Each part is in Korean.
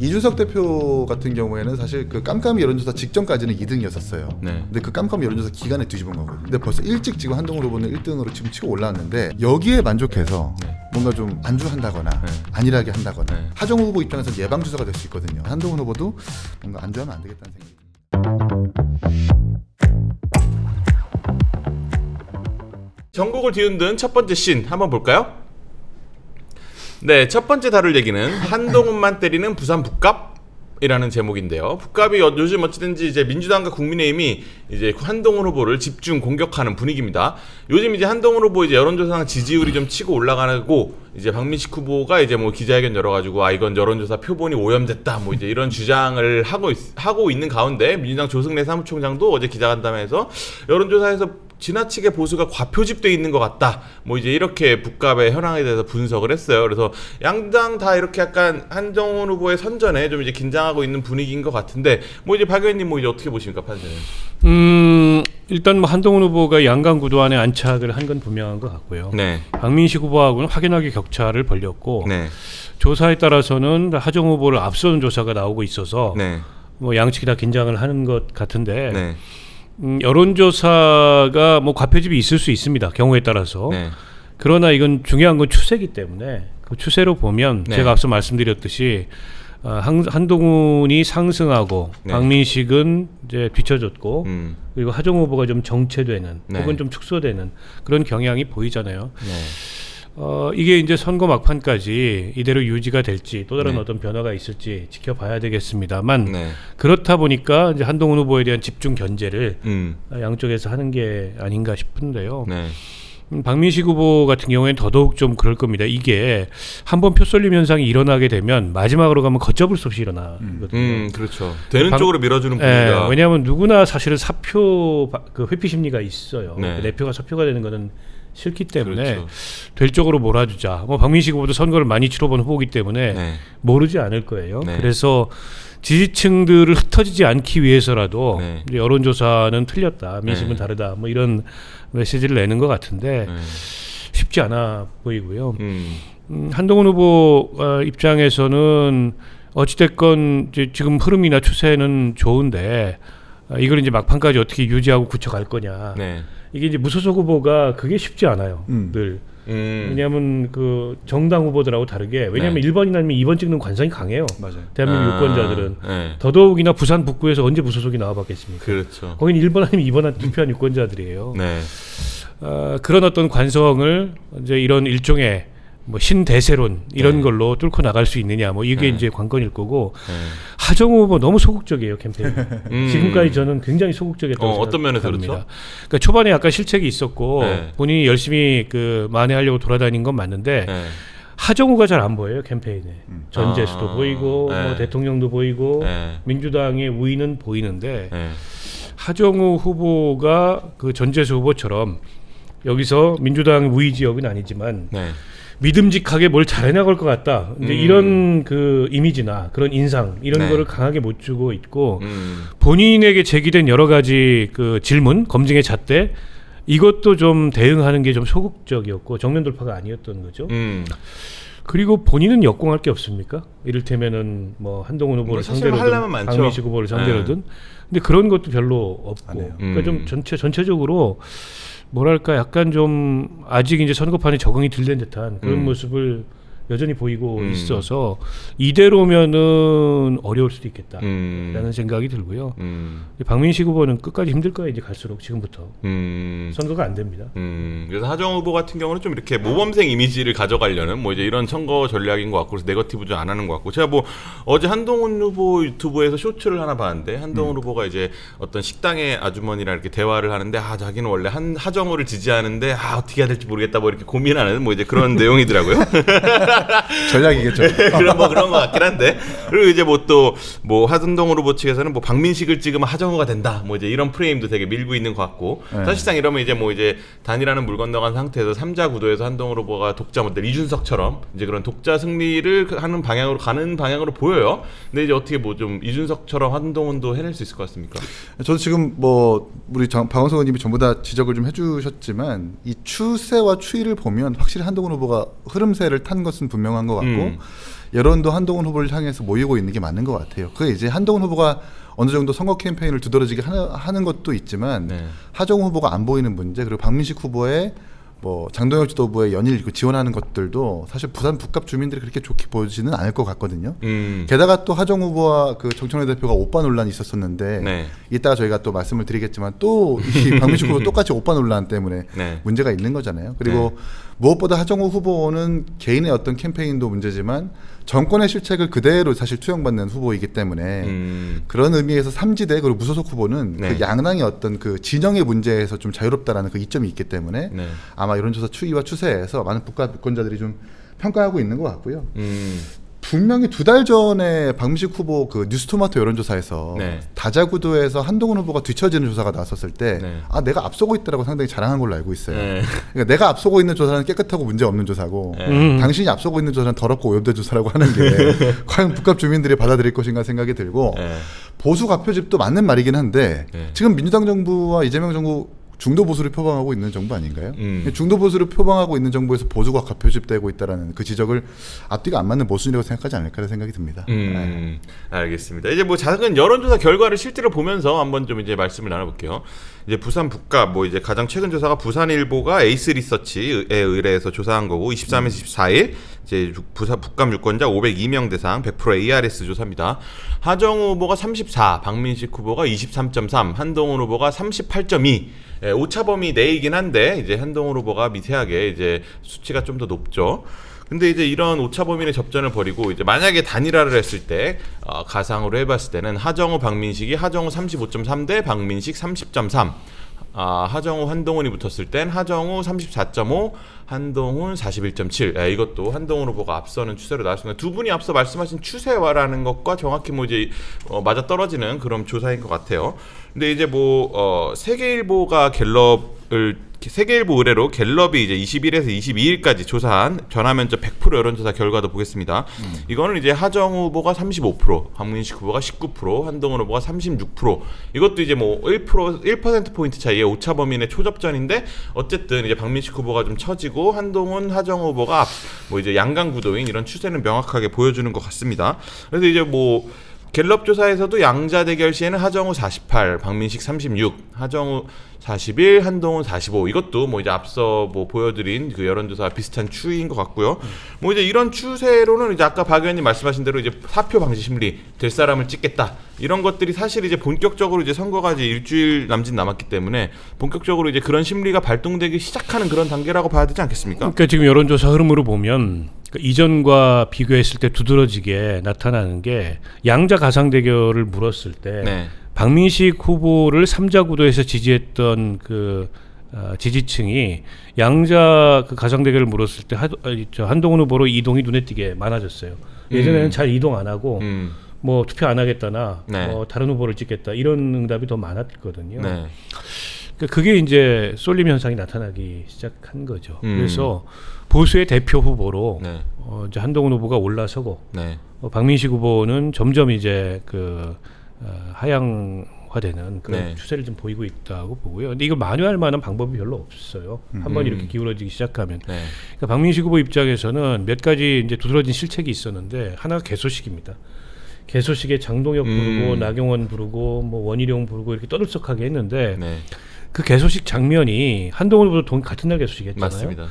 이준석 대표 같은 경우에는 사실 그 깜깜이 여론조사 직전까지는 2등이었었어요. 네. 근데 그 깜깜이 여론조사 기간에 뒤집은 거거든요. 근데 벌써 일찍 지금 한동훈 후보는 1등으로 지금 치고 올라왔는데 여기에 만족해서 네. 뭔가 좀 안주한다거나 네. 안일하게 한다거나 네. 하정우 후보 입장에서 예방주사가 될 수 있거든요. 한동훈 후보도 뭔가 안주하면 안 되겠다는 생각이 듭니다. 전국을 뒤흔든 첫 번째 씬 한번 볼까요? 네, 첫 번째 다룰 얘기는 한동훈만 때리는 부산 북갑이라는 제목인데요. 북갑이 요즘 어찌든지 이제 민주당과 국민의힘이 이제 한동훈 후보를 집중 공격하는 분위기입니다. 요즘 이제 한동훈 후보 이제 여론조사상 지지율이 좀 치고 올라가고 이제 박민식 후보가 이제 뭐 기자회견 열어가지고 이건 여론조사 표본이 오염됐다 뭐 이제 이런 주장을 하고 있는 가운데 민주당 조승래 사무총장도 어제 기자간담회에서 여론조사에서 지나치게 보수가 과표집돼 있는 것 같다. 뭐 이제 이렇게 북갑의 현황에 대해서 분석을 했어요. 그래서 양당 다 이렇게 약간 한동훈 후보의 선전에 좀 이제 긴장하고 있는 분위기인 것 같은데 뭐 이제 박 의원님 뭐 이제 어떻게 보십니까, 판세는? 일단 뭐 한동훈 후보가 양강 구도 안에 안착을 한 건 분명한 것 같고요. 네. 박민식 후보하고는 확연하게 격차를 벌렸고 네. 조사에 따라서는 하정 후보를 앞서는 조사가 나오고 있어서 네. 뭐 양측이 다 긴장을 하는 것 같은데. 네. 여론조사가 뭐 과표집이 있을 수 있습니다. 경우에 따라서. 네. 그러나 이건 중요한 건 추세이기 때문에 그 추세로 보면 네. 제가 앞서 말씀드렸듯이 한동훈이 상승하고 네. 박민식은 이제 뒤쳐졌고 그리고 하정 후보가 좀 정체되는 네. 혹은 좀 축소되는 그런 경향이 보이잖아요. 네. 이게 이제 선거 막판까지 이대로 유지가 될지 또 다른 네. 어떤 변화가 있을지 지켜봐야 되겠습니다만 네. 그렇다 보니까 이제 한동훈 후보에 대한 집중 견제를 양쪽에서 하는 게 아닌가 싶은데요. 네. 박민식 후보 같은 경우에는 더더욱 좀 그럴 겁니다. 이게 한번 표 쏠림 현상이 일어나게 되면 마지막으로 가면 걷잡을 수 없이 일어나거든요. 그렇죠. 되는 쪽으로 밀어주는 분위기가. 왜냐하면 누구나 사실은 사표 그 회피 심리가 있어요. 네. 내 표가 사표가 되는 거는 싫기 때문에 그렇죠. 될 쪽으로 몰아주자. 뭐 박민식 후보도 선거를 많이 치러본 후보이기 때문에 네. 모르지 않을 거예요. 네. 그래서 지지층들을 흩어지지 않기 위해서라도 네. 이제 여론조사는 틀렸다, 민심은 네. 다르다, 뭐 이런 메시지를 내는 것 같은데 네. 쉽지 않아 보이고요. 한동훈 후보 입장에서는 어찌됐건 이제 지금 흐름이나 추세는 좋은데 이걸 이제 막판까지 어떻게 유지하고 굳혀갈 거냐. 네. 이게 이제 무소속 후보가 그게 쉽지 않아요. 늘. 왜냐하면 그 정당 후보들하고 다르게 왜냐하면 네. 1번이나 아니면 2번 찍는 관성이 강해요. 맞아요. 대한민국 유권자들은. 네. 더더욱이나 부산 북구에서 언제 무소속이 나와봤겠습니까? 그렇죠. 거긴 1번 아니면 2번 투표한 유권자들이에요. 네. 그런 어떤 관성을 이제 이런 일종의 뭐 신대세론 이런 네. 걸로 뚫고 나갈 수 있느냐 뭐 이게 네. 이제 관건일 거고 네. 하정우 후보 너무 소극적이에요 캠페인. 지금까지 저는 굉장히 소극적이었다고 어떤 면에서 생각합니다. 그렇죠? 그러니까 초반에 약간 실책이 있었고 네. 본인이 열심히 그 만회하려고 돌아다닌 건 맞는데 네. 하정우가 잘 안 보여요 캠페인에. 전재수도 보이고 네. 뭐 대통령도 보이고 네. 민주당의 우위는 보이는데 네. 하정우 후보가 그 전재수 후보처럼 여기서 민주당 우위 지역은 아니지만 네. 믿음직하게 뭘 잘해나갈 것 같다. 이제 이런 그 이미지나 그런 인상 이런 네. 거를 강하게 못 주고 있고 본인에게 제기된 여러 가지 그 질문 검증의 잣대 이것도 좀 대응하는 게 좀 소극적이었고 정면 돌파가 아니었던 거죠. 그리고 본인은 역공할 게 없습니까? 이를테면은 뭐 한동훈 후보를 사실 상대로든 하려면 많죠. 박민식 후보를 상대로든 근데 그런 것도 별로 안 해요. 없고 그러니까 좀 전체적으로 뭐랄까 약간 좀 아직 이제 선거판에 적응이 덜 된 듯한 그런 모습을 여전히 보이고 있어서 이대로면은 어려울 수도 있겠다라는 생각이 들고요. 박민식 후보는 끝까지 힘들 거예요. 이제 갈수록 지금부터 선거가 안 됩니다. 그래서 하정우 후보 같은 경우는 좀 이렇게 모범생 이미지를 가져가려는 뭐 이제 이런 선거 전략인 것 같고 그래서 네거티브 좀 안 하는 것 같고 제가 뭐 어제 한동훈 후보 유튜브에서 쇼츠를 하나 봤는데 한동훈 후보가 이제 어떤 식당의 아주머니랑 이렇게 대화를 하는데 자기는 원래 하정우를 지지하는데 어떻게 해야 될지 모르겠다 뭐 이렇게 고민하는 뭐 이제 그런 내용이더라고요. 전략이겠죠. 그런 것 같긴 한데 그리고 이제 뭐 또 뭐 한동훈 후보 측에서는 뭐 박민식을 찍으면 하정우가 된다 뭐 이제 이런 프레임도 되게 밀고 있는 것 같고 네. 사실상 이러면 이제 뭐 이제 단일화는 물 건너간 상태에서 3자 구도에서 한동훈 후보가 독자 모델 이준석처럼 이제 그런 독자 승리를 하는 방향으로 가는 방향으로 보여요. 근데 이제 어떻게 뭐 좀 이준석처럼 한동훈도 해낼 수 있을 것 같습니까? 저도 지금 뭐 우리 박원석 의원님이 전부 다 지적을 좀 해주셨지만 이 추세와 추이를 보면 확실히 한동훈 후보가 흐름세를 탄 것은 것은 분명한 것 같고 여론도 한동훈 후보를 향해서 모이고 있는 게 맞는 것 같아요. 그게 이제 한동훈 후보가 어느 정도 선거 캠페인을 두드러지게 하는 것도 있지만 네. 하정우 후보가 안 보이는 문제 그리고 박민식 후보의 뭐 장동혁 지도부의 연일 지원하는 것들도 사실 부산 북갑 주민들이 그렇게 좋게 보지는 않을 것 같거든요. 게다가 또 하정우 후보와 그 정청래 대표가 오빠 논란이 있었었는데 네. 이따가 저희가 또 말씀을 드리겠지만 또 이 박민식 후보 똑같이 오빠 논란 때문에 네. 문제가 있는 거잖아요. 그리고 무엇보다 하정우 후보는 개인의 어떤 캠페인도 문제지만 정권의 실책을 그대로 사실 투영받는 후보이기 때문에 그런 의미에서 삼지대 그리고 무소속 후보는 네. 그 양당의 어떤 그 진영의 문제에서 좀 자유롭다라는 그 이점이 있기 때문에 네. 아마 여론조사 추이와 추세에서 많은 북과 유권자들이 좀 평가하고 있는 것 같고요. 분명히 2달 전에 박민식 후보 그 뉴스토마토 여론조사에서 네. 다자구도에서 한동훈 후보가 뒤처지는 조사가 나왔었을 때 네. 아 내가 앞서고 있다라고 상당히 자랑한 걸로 알고 있어요. 네. 그러니까 내가 앞서고 있는 조사는 깨끗하고 문제 없는 조사고 당신이 앞서고 있는 조사는 더럽고 오염된 조사라고 하는 게 과연 북갑 주민들이 받아들일 것인가 생각이 들고 네. 보수 가표집도 맞는 말이긴 한데 네. 지금 민주당 정부와 이재명 정부 중도 보수를 표방하고 있는 정부 아닌가요? 중도 보수를 표방하고 있는 정부에서 보수가 가표집되고 있다라는 그 지적을 앞뒤가 안 맞는 모순이라고 생각하지 않을까라는 생각이 듭니다. 알겠습니다. 이제 뭐 작은 여론조사 결과를 실제로 보면서 한번 좀 이제 말씀을 나눠볼게요. 이제 부산 북갑 뭐 이제 가장 최근 조사가 부산일보가 에이스 리서치에 의뢰해서 조사한 거고 23에서 24일 이제 부산 북갑 유권자 502명 대상 100% ARS 조사입니다. 하정우 후보가 34, 박민식 후보가 23.3, 한동훈 후보가 38.2. 오차 범위 내이긴 한데 이제 한동훈 후보가 미세하게 이제 수치가 좀 더 높죠. 근데 이제 이런 오차 범위 내 접전을 벌이고 이제 만약에 단일화를 했을 때 가상으로 해봤을 때는 하정우 박민식이 하정우 35.3 대 박민식 30.3. 하정우 한동훈이 붙었을 땐 하정우 34.5, 한동훈 41.7. 이것도 한동훈 후보가 앞서는 추세로 나왔습니다. 두 분이 앞서 말씀하신 추세와라는 것과 정확히 뭐 이제 맞아 떨어지는 그런 조사인 것 같아요. 근데 이제 뭐 세계일보가 세계일보 의뢰로 갤럽이 이제 21에서 22일까지 조사한 전화면접 100% 여론조사 결과도 보겠습니다. 이거는 이제 하정우 후보가 35%, 박민식 후보가 19%, 한동훈 후보가 36%. 이것도 이제 뭐 1% 포인트 차이의 오차 범위 내 초접전인데 어쨌든 이제 박민식 후보가 좀 처지고 한동훈, 하정우 후보가 뭐 이제 양강 구도인 이런 추세는 명확하게 보여주는 것 같습니다. 그래서 이제 뭐 갤럽 조사에서도 양자 대결 시에는 하정우 48, 박민식 36, 하정우 41, 한동훈 45. 이것도 뭐 이제 앞서 뭐 보여드린 그 여론조사와 비슷한 추이인 것 같고요. 뭐 이제 이런 추세로는 이제 아까 박 의원님 말씀하신 대로 이제 사표 방지 심리, 될 사람을 찍겠다. 이런 것들이 사실 이제 본격적으로 이제 선거가 이제 일주일 남짓 남았기 때문에 본격적으로 이제 그런 심리가 발동되기 시작하는 그런 단계라고 봐야 되지 않겠습니까? 그러니까 지금 여론조사 흐름으로 보면 이전과 비교했을 때 두드러지게 나타나는 게 양자 가상 대결을 물었을 때 네. 박민식 후보를 3자 구도에서 지지했던 그 지지층이 양자 그 가상 대결을 물었을 때 한동훈 후보로 이동이 눈에 띄게 많아졌어요. 예전에는 잘 이동 안 하고 뭐 투표 안 하겠다나 네. 뭐 다른 후보를 찍겠다 이런 응답이 더 많았거든요. 네. 그러니까 그게 이제 쏠림 현상이 나타나기 시작한 거죠. 그래서 보수의 대표 후보로 네. 이제 한동훈 후보가 올라서고 네. 박민식 후보는 점점 이제 그 하향화되는 그런 네. 추세를 좀 보이고 있다고 보고요. 근데 이걸 만회할 만한 방법이 별로 없어요. 한번 이렇게 기울어지기 시작하면. 네. 그러니까 박민식 후보 입장에서는 몇 가지 이제 두드러진 실책이 있었는데 하나가 개소식입니다. 개소식에 장동혁 부르고 나경원 부르고 뭐 원희룡 부르고 이렇게 떠들썩하게 했는데 네. 그 개소식 장면이 한동훈 후보도 같은 날 개소식 했잖아요. 맞습니다.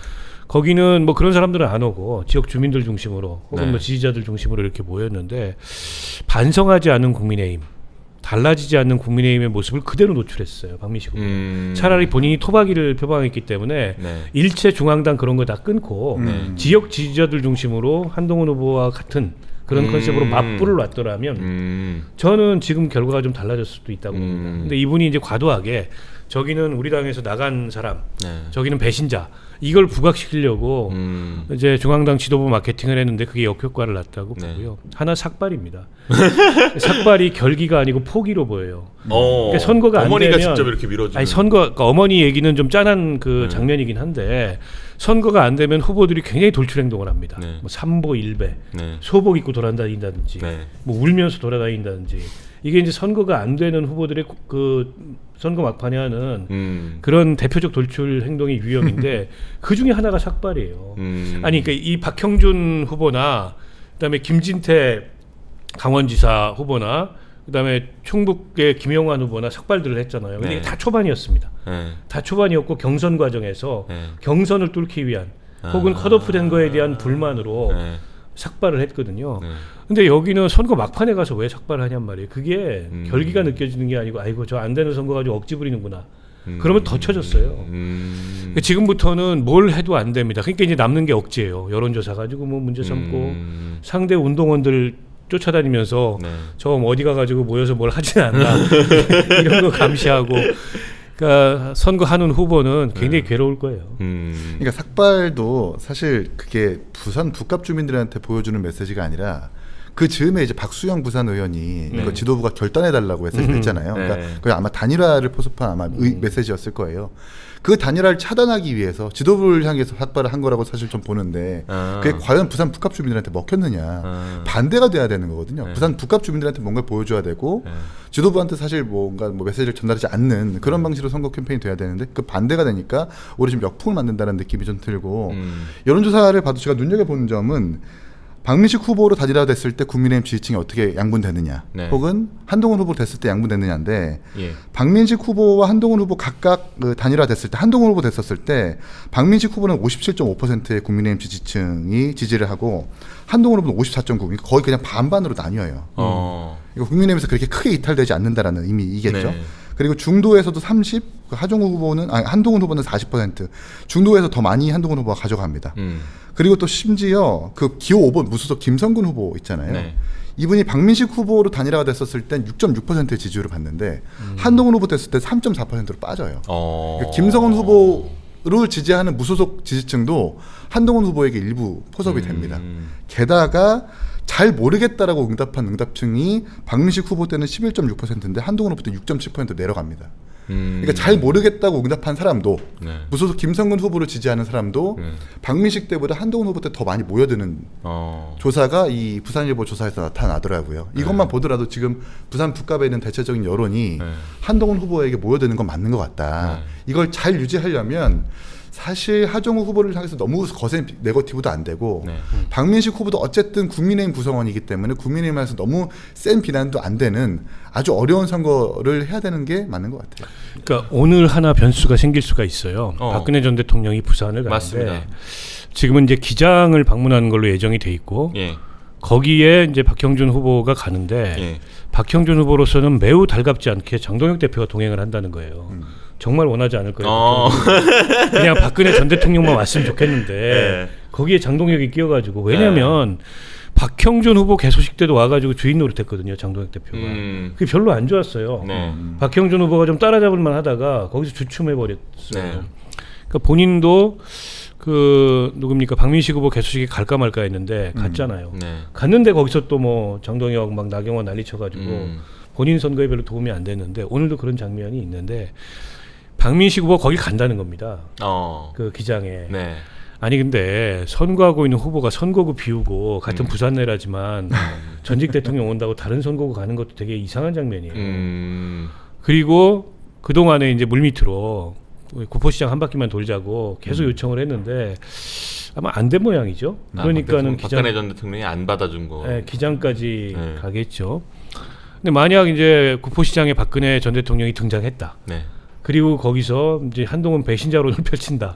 거기는 뭐 그런 사람들은 안 오고 지역 주민들 중심으로 혹은 네. 뭐 지지자들 중심으로 이렇게 모였는데 반성하지 않은 국민의힘, 달라지지 않는 국민의힘의 모습을 그대로 노출했어요. 박민식 후보. 차라리 본인이 토박이를 표방했기 때문에 네. 일체 중앙당 그런 거 다 끊고 지역 지지자들 중심으로 한동훈 후보와 같은 그런 컨셉으로 맞불을 놨더라면 저는 지금 결과가 좀 달라질 수도 있다고 봅니다. 근데 이분이 이제 과도하게 저기는 우리 당에서 나간 사람, 네. 저기는 배신자 이걸 부각시키려고 이제 중앙당 지도부 마케팅을 했는데 그게 역효과를 났다고 네. 보고요. 하나 삭발입니다. 삭발이 결기가 아니고 포기로 보여요. 그러니까 선거가 안 어머니가 되면 직접 이렇게 밀어주는. 아니 그러니까 어머니 얘기는 좀 짠한 그 장면이긴 한데 선거가 안 되면 후보들이 굉장히 돌출 행동을 합니다. 네. 뭐 삼보 일배, 네. 소복 입고 돌아다닌다든지, 네. 뭐 울면서 돌아다닌다든지 이게 이제 선거가 안 되는 후보들의 그 선거 막판에 하는 그런 대표적 돌출 행동이 유형인데 그 중에 하나가 삭발이에요. 아니 그러니까 이 박형준 후보나 그다음에 김진태 강원지사 후보나 그다음에 충북의 김영환 후보나 삭발들을 했잖아요. 근데 네. 이게 다 초반이었습니다. 네. 다 초반이었고 경선 과정에서 네. 경선을 뚫기 위한 혹은 컷오프된 거에 대한 불만으로 네. 삭발을 했거든요. 네. 근데 여기는 선거 막판에 가서 왜 삭발을 하냔 말이에요. 그게 결기가 느껴지는 게 아니고 아이고 저 안 되는 선거 가지고 억지 부리는구나. 그러면 더 쳐졌어요. 지금부터는 뭘 해도 안 됩니다. 그러니까 이제 남는 게 억지예요. 여론조사 가지고 뭐 문제 삼고 상대 운동원들 쫓아다니면서 네. 저 어디 가가지고 모여서 뭘 하진 않나 이런 거 감시하고 그러니까 선거하는 후보는 굉장히 괴로울 거예요. 그러니까 삭발도 사실 그게 부산 북갑 주민들한테 보여주는 메시지가 아니라 그 즈음에 이제 박수영 부산 의원이 이거 지도부가 결단해달라고 메시지 냈잖아요. 그러니까 네. 그게 아마 단일화를 포섭한 아마 메시지였을 거예요. 그 단일화를 차단하기 위해서 지도부를 향해서 삭발을 한 거라고 사실 좀 보는데 그게 과연 부산 북갑 주민들한테 먹혔느냐 반대가 돼야 되는 거거든요. 부산 북갑 주민들한테 뭔가 보여줘야 되고 지도부한테 사실 뭔가 뭐 메시지를 전달하지 않는 그런 방식으로 선거 캠페인이 돼야 되는데 그 반대가 되니까 오히려 좀 역풍을 만든다는 느낌이 좀 들고 여론조사를 봐도 제가 눈여겨보는 점은 박민식 후보로 단일화됐을 때 국민의힘 지지층이 어떻게 양분되느냐 네. 혹은 한동훈 후보 됐을 때 양분되느냐인데 예. 박민식 후보와 한동훈 후보 각각 그 단일화됐을 때 한동훈 후보 됐었을 때 박민식 후보는 57.5%의 국민의힘 지지층이 지지를 하고 한동훈 후보는 54.9%, 그러니까 거의 그냥 반반으로 나뉘어요. 이거 국민의힘에서 그렇게 크게 이탈되지 않는다라는 의미이겠죠. 네. 그리고 중도에서도 30, 한동훈 후보는 40%, 중도에서 더 많이 한동훈 후보가 가져갑니다. 그리고 또 심지어 그 기호 5번 무소속 김성근 후보 있잖아요. 네. 이분이 박민식 후보로 단일화가 됐었을 땐 6.6%의 지지율을 받는데 한동훈 후보 됐을 때 3.4%로 빠져요. 그러니까 김성근 후보를 지지하는 무소속 지지층도 한동훈 후보에게 일부 포섭이 됩니다. 게다가 잘 모르겠다라고 응답한 응답층이 박민식 후보 때는 11.6%인데 한동훈 후보 때 6.7% 내려갑니다. 그러니까 잘 모르겠다고 응답한 사람도 네. 무소속 김성근 후보를 지지하는 사람도 박민식 때보다 한동훈 후보 때 더 많이 모여드는 조사가 이 부산일보 조사에서 나타나더라고요. 이것만 보더라도 지금 부산 북갑에 있는 대체적인 여론이 한동훈 후보에게 모여드는 건 맞는 것 같다. 이걸 잘 유지하려면 사실 하정우 후보를 향해서 너무 거센 네거티브도 안 되고 박민식 후보도 어쨌든 국민의힘 구성원이기 때문에 국민의힘에서 너무 센 비난도 안 되는 아주 어려운 선거를 해야 되는 게 맞는 것 같아요. 그러니까 오늘 하나 변수가 생길 수가 있어요. 박근혜 전 대통령이 부산을 가는데 맞습니다. 지금은 이제 기장을 방문하는 걸로 예정이 돼 있고 예. 거기에 이제 박형준 후보가 가는데 예. 박형준 후보로서는 매우 달갑지 않게 장동혁 대표가 동행을 한다는 거예요. 정말 원하지 않을 거예요. 그냥 박근혜 전 대통령만 왔으면 좋겠는데 네. 거기에 장동혁이 끼어가지고 왜냐하면 박형준 후보 개소식 때도 와가지고 주인 노릇했거든요. 장동혁 대표가. 그게 별로 안 좋았어요. 네. 박형준 후보가 좀 따라잡을 만하다가 거기서 주춤해버렸어요. 네. 그러니까 본인도 그 누굽니까 박민식 후보 개소식에 갈까 말까 했는데 갔잖아요. 네. 갔는데 거기서 또 뭐 장동혁 막 나경원 난리 쳐가지고 본인 선거에 별로 도움이 안 됐는데 오늘도 그런 장면이 있는데 박민식 후보 거기 간다는 겁니다. 그 기장에. 네. 아니 근데 선거하고 있는 후보가 선거구 비우고 같은 부산 내라지만 전직 대통령 온다고 다른 선거구 가는 것도 되게 이상한 장면이에요. 그리고 그 동안에 이제 물밑으로 구포시장 한 바퀴만 돌자고 계속 요청을 했는데 아마 안 된 모양이죠. 그러니까는 박근혜 전 대통령이 안 받아준 거. 네, 기장까지 가겠죠. 근데 만약 이제 구포시장에 박근혜 전 대통령이 등장했다. 네. 그리고 거기서 이제 한동훈 배신자론을 펼친다.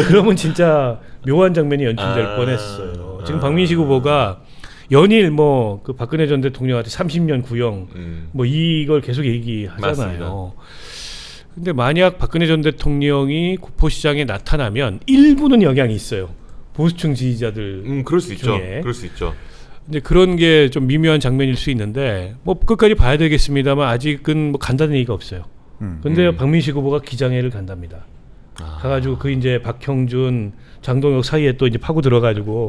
그러면 진짜 묘한 장면이 연출될 뻔했어요. 지금 박민식 후보가 연일 뭐 그 박근혜 전 대통령한테 30년 구형 뭐 이걸 계속 얘기하잖아요. 맞습니다. 근데 만약 박근혜 전 대통령이 구포시장에 나타나면 일부는 영향이 있어요. 보수층 지지자들 그럴 수 있죠. 중에. 그럴 수 있죠. 근데 그런 게 좀 미묘한 장면일 수 있는데 뭐 끝까지 봐야 되겠습니다만 아직은 뭐 간다는 얘기가 없어요. 근데 박민식 후보가 기장회를 간답니다. 가가지고 그 이제 박형준, 장동혁 사이에 또 이제 파고 들어가지고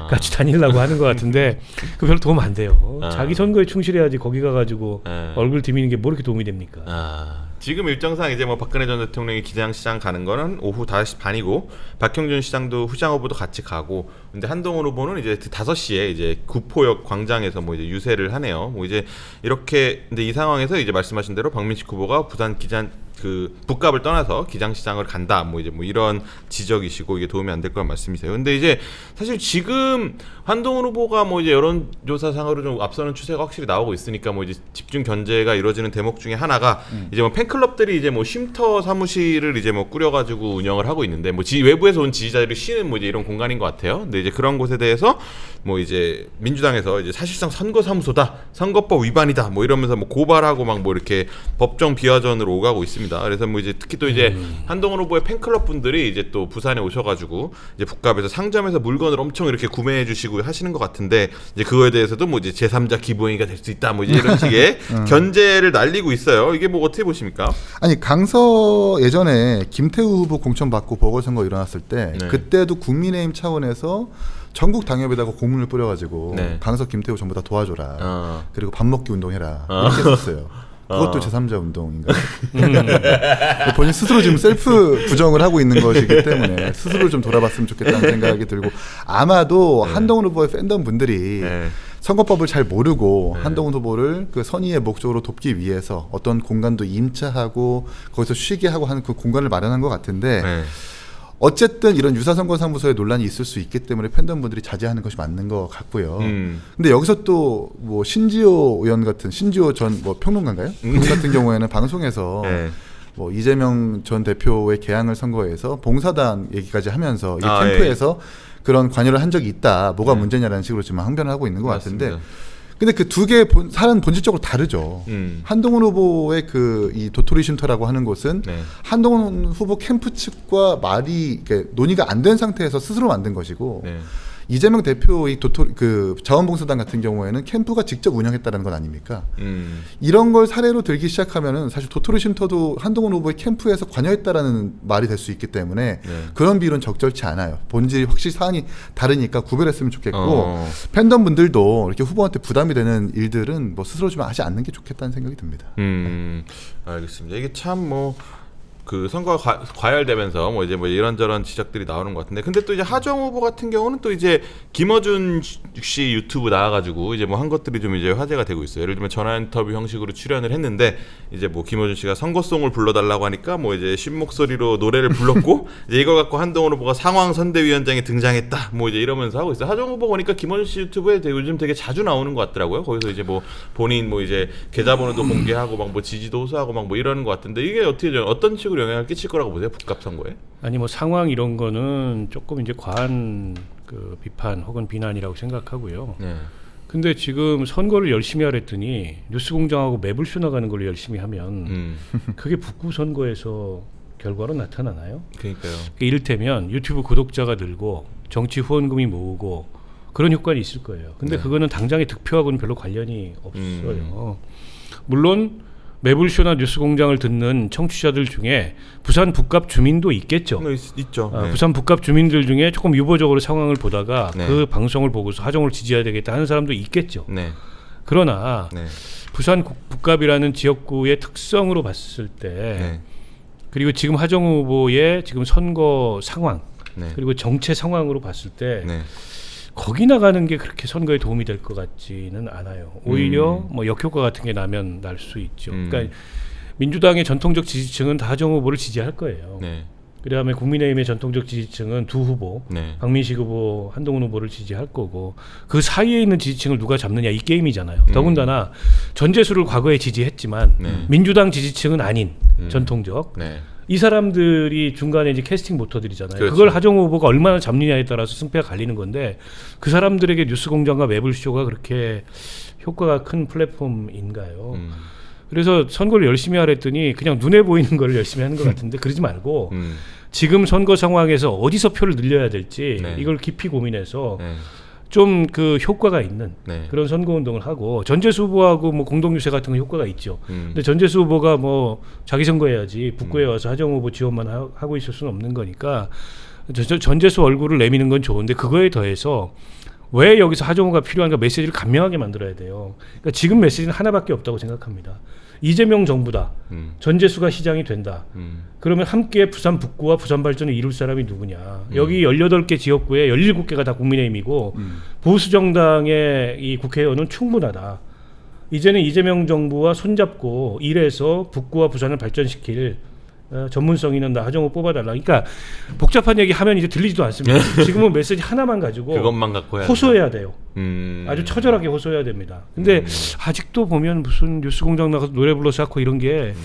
같이 다니려고 하는 것 같은데 그 별로 도움 안 돼요. 자기 선거에 충실해야지 거기 가가지고 얼굴 디미는 게 뭐 이렇게 도움이 됩니까? 지금 일정상 이제 뭐 박근혜 전 대통령이 기장시장 가는 거는 오후 5시 반이고 박형준 시장도 후장 후보도 같이 가고 근데 한동훈 후보는 이제 5시에 이제 구포역 광장에서 뭐 이제 유세를 하네요. 뭐 이제 이렇게 근데 이 상황에서 이제 말씀하신 대로 박민식 후보가 부산 기장 그 북갑을 떠나서 기장시장을 간다 뭐 이제 뭐 이런 지적이시고 이게 도움이 안 될 건 말씀이세요. 근데 이제 사실 지금 한동훈 후보가 뭐 이제 여론조사상으로 좀 앞서는 추세가 확실히 나오고 있으니까 뭐 이제 집중 견제가 이루어지는 대목 중에 하나가 이제 뭐 팬클럽들이 이제 뭐 쉼터 사무실을 이제 뭐 꾸려가지고 운영을 하고 있는데 뭐 외부에서 온 지지자들이 쉬는 뭐 이제 이런 공간인 것 같아요. 근데 이제 그런 곳에 대해서 뭐 이제 민주당에서 이제 사실상 선거사무소다, 선거법 위반이다 뭐 이러면서 뭐 고발하고 막 뭐 이렇게 법정 비화전으로 오가고 있습니다. 그래서 뭐 이제 특히 또 이제 한동훈 후보의 팬클럽 분들이 이제 또 부산에 오셔가지고 이제 북갑에서 상점에서 물건을 엄청 이렇게 구매해주시고 하시는 것 같은데 이제 그거에 대해서도 뭐 이제 제3자 기부행위가 될 수 있다 뭐 이제 이런 식의 견제를 날리고 있어요. 이게 뭐 어떻게 보십니까? 아니 강서 예전에 김태우 후보 공천 받고 보궐선거 일어났을 때 네. 그때도 국민의힘 차원에서 전국 당협에다가 고문을 뿌려가지고 네. 강서 김태우 전부 다 도와줘라. 그리고 밥 먹기 운동해라. 이렇게 했었어요. 그것도 제3자 운동인가요? 본인 스스로 지금 셀프 부정을 하고 있는 것이기 때문에 스스로 좀 돌아봤으면 좋겠다는 생각이 들고 아마도 한동훈 후보의 팬덤 분들이 선거법을 잘 모르고 한동훈 후보를 그 선의의 목적으로 돕기 위해서 어떤 공간도 임차하고 거기서 쉬게 하고 하는 그 공간을 마련한 것 같은데 어쨌든 이런 유사선거사무소에 논란이 있을 수 있기 때문에 팬덤분들이 자제하는 것이 맞는 것 같고요. 근데 여기서 또 뭐 신지호 의원 같은 신지호 전 뭐 평론가인가요? 그분 같은 경우에는 방송에서 뭐 이재명 전 대표의 개항을 선거에서 봉사단 얘기까지 하면서 이 캠프에서 그런 관여를 한 적이 있다. 뭐가 문제냐라는 식으로 지금 항변을 하고 있는 것 맞습니다. 같은데. 근데 그 두 개의 사안은 본질적으로 다르죠. 한동훈 후보의 그 이 도토리 쉼터라고 하는 곳은 한동훈 후보 캠프 측과 말이 논의가 안 된 상태에서 스스로 만든 것이고 이재명 대표의 그 자원봉사단 같은 경우에는 캠프가 직접 운영했다는 건 아닙니까? 이런 걸 사례로 들기 시작하면은 사실 도토리 쉼터도 한동훈 후보의 캠프에서 관여했다라는 말이 될 수 있기 때문에 그런 비율은 적절치 않아요. 본질이 확실히 사안이 다르니까 구별했으면 좋겠고 팬덤분들도 이렇게 후보한테 부담이 되는 일들은 뭐 스스로 좀 하지 않는 게 좋겠다는 생각이 듭니다. 알겠습니다. 이게 참 뭐 그 선거가 과열되면서 뭐 이제 뭐 이런저런 지적들이 나오는 것 같은데 근데 또 이제 하정 후보 같은 경우는 또 이제 김어준 씨 유튜브 나와가지고 이제 뭐 한 것들이 좀 이제 화제가 되고 있어요. 예를 들면 전화 인터뷰 형식으로 출연을 했는데 이제 뭐 김어준 씨가 선거송을 불러달라고 하니까 뭐 이제 쉰 목소리로 노래를 불렀고 이제 이걸 갖고 한동훈 후보가 상황 선대위원장에 등장했다 뭐 이제 이러면서 하고 있어요. 하정 후보 보니까 김어준 씨 유튜브에 요즘 되게 자주 나오는 것 같더라고요. 거기서 이제 뭐 본인 뭐 이제 계좌번호도 공개하고 막 뭐 지지도 호소하고 막 뭐 이러는 것 같은데 이게 어떤 식으로 영향을 끼칠 거라고 보세요? 북갑 선거에? 아니 뭐 상황 이런 거는 조금 이제 과한 그 비판 혹은 비난이라고 생각하고요. 근데 지금 선거를 열심히 하랬더니 뉴스공장하고 매불쇼 나가는 걸 열심히 하면 그게 북구 선거에서 결과로 나타나나요? 그러니까요. 이를테면 유튜브 구독자가 늘고 정치 후원금이 모으고 그런 효과는 있을 거예요. 근데 그거는 당장의 득표하고는 별로 관련이 없어요. 물론 매불쇼나 뉴스공장을 듣는 청취자들 중에 부산 북갑 주민도 있겠죠. 있죠. 부산 북갑 주민들 중에 조금 유보적으로 상황을 보다가 그 방송을 보고서 하정을 지지해야 되겠다 하는 사람도 있겠죠. 그러나 부산 북갑이라는 지역구의 특성으로 봤을 때 그리고 지금 하정 후보의 지금 선거 상황 그리고 정체 상황으로 봤을 때 거기 나가는 게 그렇게 선거에 도움이 될 것 같지는 않아요. 오히려 뭐 역효과 같은 게 나면 날 수 있죠. 그러니까 민주당의 전통적 지지층은 다 하정 후보를 지지할 거예요. 그다음에 국민의힘의 전통적 지지층은 두 후보, 박민식 후보, 한동훈 후보를 지지할 거고 그 사이에 있는 지지층을 누가 잡느냐 이 게임이잖아요. 더군다나 전재수를 과거에 지지했지만 민주당 지지층은 아닌 전통적 이 사람들이 중간에 이제 캐스팅 모터들이잖아요. 그렇죠. 그걸 하정 후보가 얼마나 잡느냐에 따라서 승패가 갈리는 건데 그 사람들에게 뉴스공장과 매불쇼가 그렇게 효과가 큰 플랫폼인가요? 그래서 선거를 열심히 하랬더니 그냥 눈에 보이는 걸 열심히 하는 것 같은데 그러지 말고 지금 선거 상황에서 어디서 표를 늘려야 될지 이걸 깊이 고민해서 좀 그 효과가 있는 그런 선거운동을 하고 전재수 후보하고 뭐 공동유세 같은 거 효과가 있죠. 근데 전재수 후보가 뭐 자기 선거해야지 북구에 와서 하정 후보 지원만 하고 있을 수는 없는 거니까 전재수 얼굴을 내미는 건 좋은데 그거에 더해서 왜 여기서 하정우가 필요한가 메시지를 간명하게 만들어야 돼요. 그러니까 지금 메시지는 하나밖에 없다고 생각합니다. 이재명 정부다. 전재수가 시장이 된다. 그러면 함께 부산 북구와 부산 발전을 이룰 사람이 누구냐. 여기 18개 지역구에 17개가 다 국민의힘이고 보수 정당의 이 국회의원은 충분하다. 이제는 이재명 정부와 손잡고 일해서 북구와 부산을 발전시킬 전문성 있는 나 하정우 뽑아달라. 그러니까 복잡한 얘기 하면 이제 들리지도 않습니다. 지금은 메시지 하나만 가지고 그것만 갖고 해야 호소해야 돼요. 아주 음. 처절하게 호소해야 됩니다. 근데 아직도 보면 무슨 뉴스공장 나가서 노래 불러서 하고 이런 게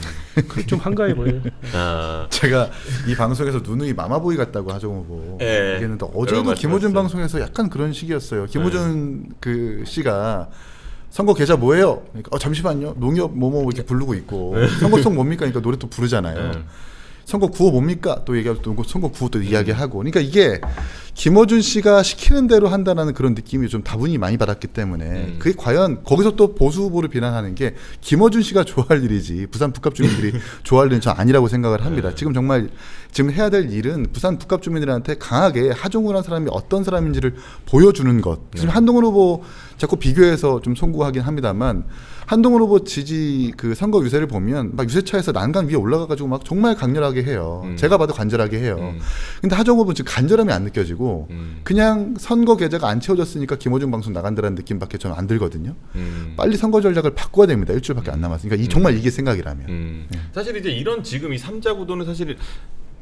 좀 한가해 보여요. 아, 제가 이 방송에서 누누이 마마보이 같다고 하정우 후보 예. 얘기했는데 여러 어제도 말씀 김호준 하셨어요. 방송에서 약간 그런 식이었어요. 김호준 그 씨가 선거 계좌 뭐예요? 그러니까 잠시만요. 농협 뭐뭐 이렇게 부르고 있고 선거송 뭡니까? 그러니까 노래 또 부르잖아요. 선거 구호 뭡니까? 또 얘기하고 또 선거 구호 또 이야기하고. 그러니까 이게 김어준 씨가 시키는 대로 한다는 그런 느낌이 좀 다분히 많이 받았기 때문에 그게 과연 거기서 또 보수 후보를 비난하는 게 김어준 씨가 좋아할 일이지 부산 북갑 주민들이 좋아할 일은 전 아니라고 생각을 합니다. 지금 정말 지금 해야 될 일은 부산 북갑 주민들한테 강하게 하정우라는 사람이 어떤 사람인지를 보여주는 것. 지금 한동훈 후보 자꾸 비교해서 좀 송구하긴 합니다만 한동훈 후보 지지 그 선거 유세를 보면 막 유세차에서 난간 위에 올라가가지고 막 정말 강렬하게 해요. 제가 봐도 간절하게 해요. 근데 하정우 후보는 지금 간절함이 안 느껴지고 그냥 선거 계좌가 안 채워졌으니까 김어준 방송 나간다는 느낌밖에 저는 안 들거든요. 빨리 선거 전략을 바꿔야 됩니다. 일주일밖에 안 남았으니까 정말 이게 생각이라면. 사실 이제 이런 지금 이 3자 구도는 사실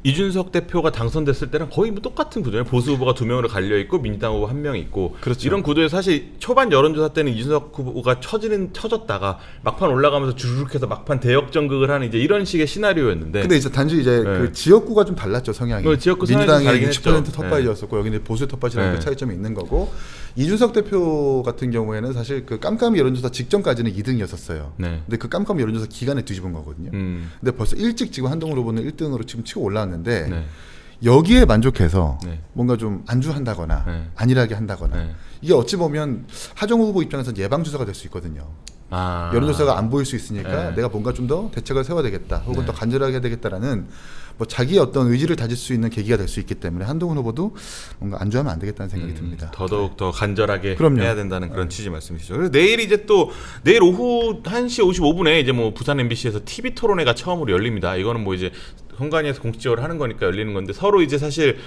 이준석 대표가 당선됐을 때랑 거의 뭐 똑같은 구조예요. 보수 후보가 2명으로 갈려 있고 민주당 후보 1명 있고. 그렇죠. 이런 구도에 사실 초반 여론조사 때는 이준석 후보가 쳐졌다가 막판 올라가면서 주르륵 해서 막판 대역전극을 하는 이제 이런 식의 시나리오였는데. 근데 이제 단지 이제 그 지역구가 좀 달랐죠, 성향이. 지역구 성향이 좀 민주당이 다르긴 60% 했죠. 텃밭이었었고 여기는 보수 텃밭이라는 그 차이점이 있는 거고 이준석 대표 같은 경우에는 사실 그 깜깜이 여론조사 직전까지는 2등이었었어요. 네. 근데 그 깜깜이 여론조사 기간에 뒤집은 거거든요. 근데 벌써 일찍 지금 한동훈 후보는 1등으로 지금 치고 올라왔는데 네. 여기에 만족해서 네. 뭔가 좀 안주한다거나 네. 안일하게 한다거나 네. 이게 어찌 보면 하정우 후보 입장에서는 예방주사가 될 수 있거든요. 아. 여론조사가 안 보일 수 있으니까 네. 내가 뭔가 좀 더 대책을 세워야 되겠다 혹은 네. 더 간절하게 해야 되겠다라는 뭐 자기의 어떤 의지를 다질 수 있는 계기가 될 수 있기 때문에 한동훈 후보도 뭔가 안주하면 안 되겠다는 생각이 듭니다. 더더욱 더 간절하게 그럼요. 해야 된다는 그런 취지 말씀이시죠. 그래서 내일 이제 또 내일 오후 1시 55분에 이제 뭐 부산 MBC에서 TV 토론회가 처음으로 열립니다. 이거는 뭐 이제 선관위에서 공식적으로 하는 거니까 열리는 건데 서로 이제 사실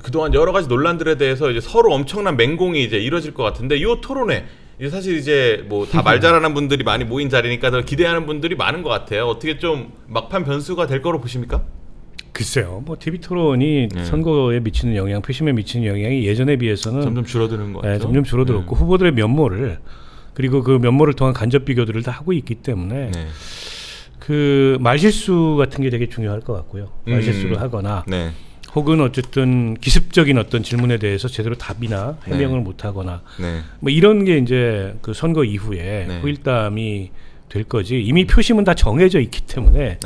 그동안 여러 가지 논란들에 대해서 이제 서로 엄청난 맹공이 이제 이루어질 것 같은데 이 토론회 이제 사실 이제 뭐 다 말 잘하는 분들이 많이 모인 자리니까 더 기대하는 분들이 많은 것 같아요. 어떻게 좀 막판 변수가 될 거로 보십니까? 글쎄요. 뭐 TV 토론이 선거에 미치는 영향, 표심에 미치는 영향이 예전에 비해서는 점점 줄어드는 것 같죠. 점점 줄어들었고 후보들의 면모를 그리고 그 면모를 통한 간접 비교들을 다 하고 있기 때문에 네. 그 말실수 같은 게 되게 중요할 것 같고요. 말실수를 하거나 네. 혹은 어쨌든 기습적인 어떤 질문에 대해서 제대로 답이나 해명을 네. 못하거나 네. 뭐 이런 게 이제 그 선거 이후에 네. 후일담이 될 거지. 이미 표심은 다 정해져 있기 때문에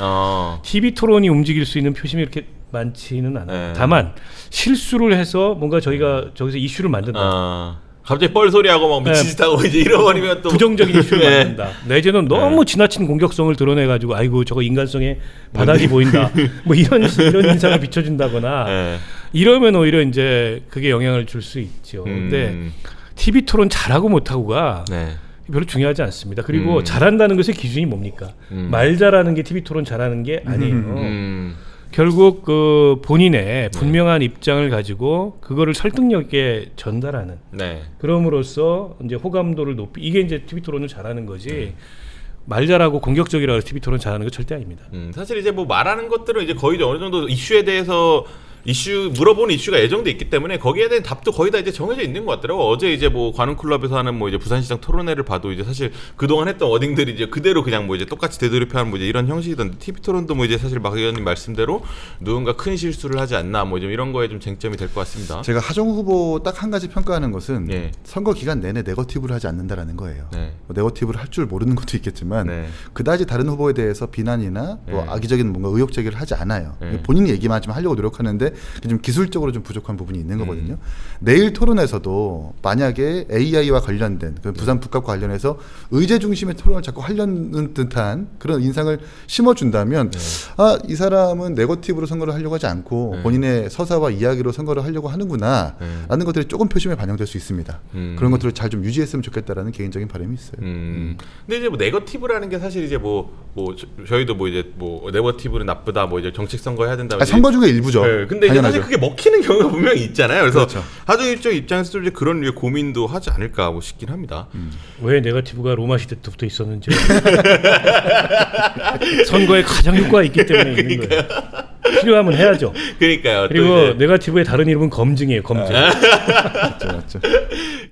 TV 토론이 움직일 수 있는 표심이 이렇게 많지는 않아요. 네. 다만 실수를 해서 뭔가 저희가 저기서 이슈를 만든다. 갑자기 뻘소리하고 막 미친 짓 하고 이제 잃어버리면 또 부정적인 이슈를 네. 만든다. 내지는 너무 지나친 공격성을 드러내가지고 아이고 저거 인간성의 바닥이 보인다. 뭐 이런 인상을 비춰준다거나 네. 이러면 오히려 이제 그게 영향을 줄 수 있죠. 근데 TV 토론 잘하고 못하고가 네. 별로 중요하지 않습니다. 그리고 잘한다는 것의 기준이 뭡니까? 말 잘하는 게 TV 토론 잘하는 게 아니에요. 결국 그 본인의 분명한 입장을 가지고 그거를 설득력 있게 전달하는. 네. 그럼으로써 이제 호감도를 높이 이게 이제 TV 토론을 잘하는 거지. 말 잘하고 공격적이라고 TV 토론 잘하는 거 절대 아닙니다. 사실 이제 뭐 말하는 것들은 이제 거의 어느 정도 이슈에 대해서 물어보는 이슈가 예정돼 있기 때문에 거기에 대한 답도 거의 다 이제 정해져 있는 것 같더라고. 어제 이제 뭐 관훈클럽에서 하는 뭐 이제 부산시장 토론회를 봐도 이제 사실 그동안 했던 워딩들이 이제 그대로 그냥 뭐 이제 똑같이 되돌이표하는 뭐 이제 이런 형식이던데 TV 토론도 뭐 이제 사실 막 의원님 말씀대로 누군가 큰 실수를 하지 않나 뭐 좀 이런 거에 좀 쟁점이 될 것 같습니다. 제가 하정우 후보 딱 한 가지 평가하는 것은 네. 선거 기간 내내 네거티브를 하지 않는다라는 거예요. 네. 뭐 네거티브를 할 줄 모르는 것도 있겠지만 네. 그다지 다른 후보에 대해서 비난이나 뭐 네. 악의적인 뭔가 의혹 제기를 하지 않아요. 네. 본인이 얘기만 좀 하려고 노력하는데 좀 기술적으로 좀 부족한 부분이 있는 거거든요. 내일 토론에서도 만약에 AI와 관련된 그 부산 북값과 관련해서 의제 중심의 토론을 자꾸 하려는 듯한 그런 인상을 심어준다면 아, 이 사람은 네거티브로 선거를 하려고 하지 않고 본인의 서사와 이야기로 선거를 하려고 하는구나 라는 것들이 조금 표심에 반영될 수 있습니다. 그런 것들을 잘 좀 유지했으면 좋겠다라는 개인적인 바람이 있어요. 근데 이제 뭐 네거티브라는 게 사실 이제 저희도 뭐 이제 뭐 네거티브는 나쁘다 뭐 이제 정책 선거 해야 된다. 아니, 선거 중에 일부죠. 네, 근데 이제 사실 그게 먹히는 경우가 분명히 있잖아요. 그래서 그렇죠. 하중 일정 입장에서 좀 이제 그런 류의 고민도 하지 않을까 뭐 싶긴 합니다. 왜 네거티브가 로마 시대 때부터 있었는지 선거에 가장 효과가 있기 때문에 있는 거예요. 필요하면 해야죠. 그러니까요. 그리고 네거티브의 다른 이름은 검증이에요. 검증. 맞죠, 맞죠.